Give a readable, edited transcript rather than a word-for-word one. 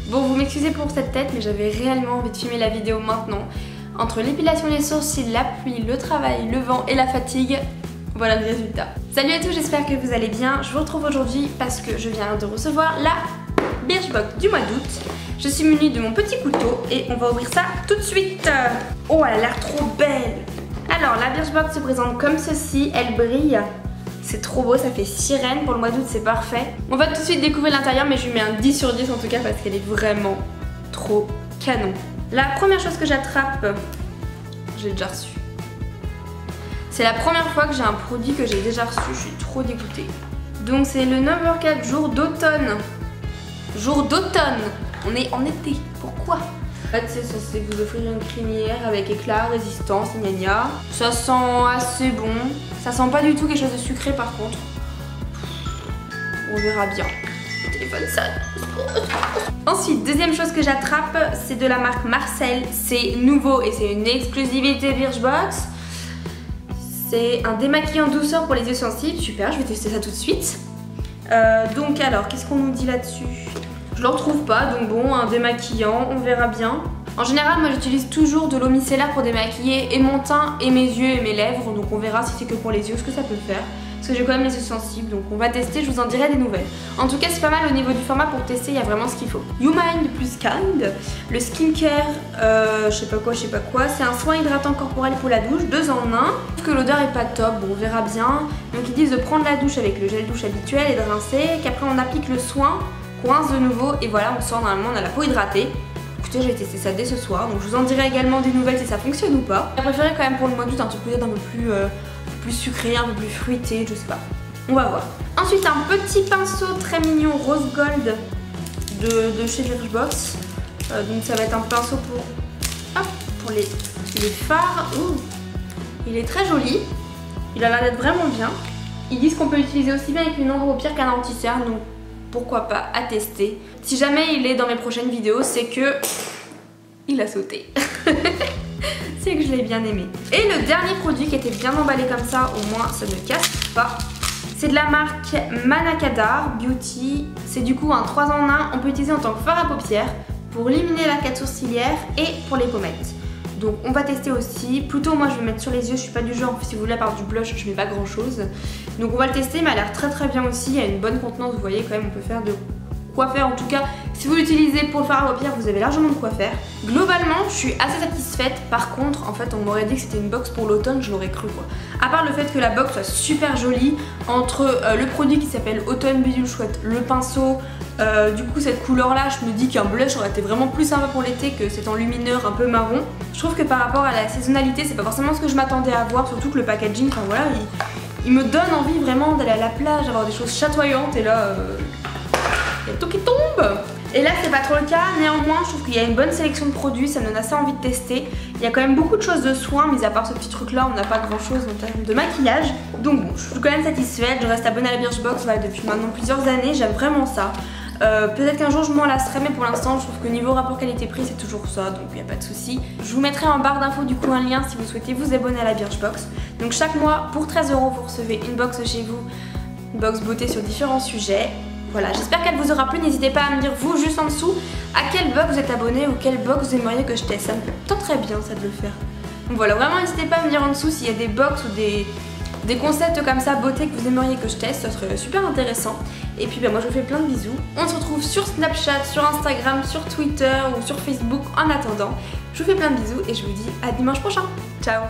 Bon, vous m'excusez pour cette tête, mais j'avais réellement envie de filmer la vidéo maintenant. Entre l'épilation des sourcils, la pluie, le travail, le vent et la fatigue, voilà le résultat. Salut à tous, j'espère que vous allez bien. Je vous retrouve aujourd'hui parce que je viens de recevoir la Birchbox du mois d'août. Je suis munie de mon petit couteau et on va ouvrir ça tout de suite. Oh, elle a l'air trop belle. Alors, la Birchbox se présente comme ceci, elle brille. C'est trop beau, ça fait sirène, pour le mois d'août c'est parfait. On va tout de suite découvrir l'intérieur, mais je lui mets un 10 sur 10 en tout cas parce qu'elle est vraiment trop canon. La première chose que j'attrape, j'ai déjà reçu. C'est la première fois que j'ai un produit que j'ai déjà reçu, je suis trop dégoûtée. Donc c'est le Number 4 jour d'automne. Jour d'automne, on est en été, pourquoi? En fait c'est censé vous offrir une crinière avec éclat, résistance, gna gna. Ça sent assez bon. Ça sent pas du tout quelque chose de sucré par contre. On verra bien. Le téléphone sonne. Ensuite, deuxième chose que j'attrape, c'est de la marque Marcel. C'est nouveau et c'est une exclusivité Birchbox. C'est un démaquillant douceur pour les yeux sensibles. Super, je vais tester ça tout de suite. Donc alors, qu'est-ce qu'on nous dit là-dessus? Je le retrouve pas, donc bon, un démaquillant, on verra bien. En général, moi j'utilise toujours de l'eau micellaire pour démaquiller et mon teint et mes yeux et mes lèvres, donc on verra si c'est que pour les yeux ce que ça peut faire. Parce que j'ai quand même les yeux sensibles, donc on va tester, je vous en dirai des nouvelles. En tout cas, c'est pas mal au niveau du format pour tester, il y a vraiment ce qu'il faut. You Mind plus Kind, le skincare, je sais pas quoi, c'est un soin hydratant corporel pour la douche, 2 en 1. Sauf que l'odeur est pas top, bon on verra bien. Donc ils disent de prendre la douche avec le gel douche habituel et de rincer, qu'après on applique le soin, qu'on rince de nouveau et voilà, on sort normalement, on a la peau hydratée. Écoutez, j'ai testé ça dès ce soir, donc je vous en dirai également des nouvelles si ça fonctionne ou pas. J'ai préféré quand même pour le mois d'août un truc peut-être un peu plus sucré, un peu plus fruité, je sais pas. On va voir. Ensuite, un petit pinceau très mignon rose gold de chez Birchbox. Donc ça va être un pinceau pour les fards. Ouh. Il est très joli. Il a l'air d'être vraiment bien. Ils disent qu'on peut l'utiliser aussi bien avec une ombre au pire qu'un anti-cerne, donc pourquoi pas à tester. Si jamais il est dans mes prochaines vidéos, c'est que il a sauté. C'est que je l'ai bien aimé. Et le dernier produit qui était bien emballé comme ça, au moins ça ne casse pas. C'est de la marque Manakadar Beauty. C'est du coup un 3 en 1. On peut utiliser en tant que fard à paupières pour éliminer l'arcade sourcilière et pour les pommettes. Donc on va tester aussi. Plutôt moi je vais mettre sur les yeux, je suis pas du genre, si vous voulez par du blush, je mets pas grand chose. Donc on va le tester, mais elle a l'air très bien aussi. Il y a une bonne contenance, vous voyez quand même, on peut faire de quoi faire. En tout cas, si vous l'utilisez pour le fard à paupières, vous avez largement de quoi faire. Globalement, je suis assez satisfaite. Par contre, en fait, on m'aurait dit que c'était une box pour l'automne, je l'aurais cru quoi. À part le fait que la box soit super jolie, entre le produit qui s'appelle Autumn Bidule Chouette, le pinceau, du coup cette couleur là, je me dis qu'un blush aurait été vraiment plus sympa pour l'été que cet enlumineur un peu marron. Je trouve que par rapport à la saisonnalité, c'est pas forcément ce que je m'attendais à voir, surtout que le packaging, enfin voilà, il me donne envie vraiment d'aller à la plage, d'avoir des choses chatoyantes et là, il y a tout qui tombe. Et là c'est pas trop le cas, néanmoins je trouve qu'il y a une bonne sélection de produits, ça me donne assez envie de tester. Il y a quand même beaucoup de choses de soins, mis à part ce petit truc là, on n'a pas grand chose en termes de maquillage. Donc bon, je suis quand même satisfaite, je reste abonnée à la Birchbox depuis maintenant plusieurs années, j'aime vraiment ça. Peut-être qu'un jour je m'en lasserai, mais pour l'instant je trouve que niveau rapport qualité-prix c'est toujours ça, donc il n'y a pas de souci. Je vous mettrai en barre d'infos du coup un lien si vous souhaitez vous abonner à la Birchbox. Donc chaque mois pour 13 € vous recevez une box chez vous, une box beauté sur différents sujets. Voilà, j'espère qu'elle vous aura plu, n'hésitez pas à me dire vous juste en dessous à quelle box vous êtes abonné ou quelle box vous aimeriez que je teste, ça me tenterait bien ça de le faire. Donc voilà, vraiment n'hésitez pas à me dire en dessous s'il y a des box ou des concepts comme ça beauté que vous aimeriez que je teste, ça serait super intéressant. Et puis moi je vous fais plein de bisous. On se retrouve sur Snapchat, sur Instagram, sur Twitter ou sur Facebook en attendant. Je vous fais plein de bisous et je vous dis à dimanche prochain. Ciao.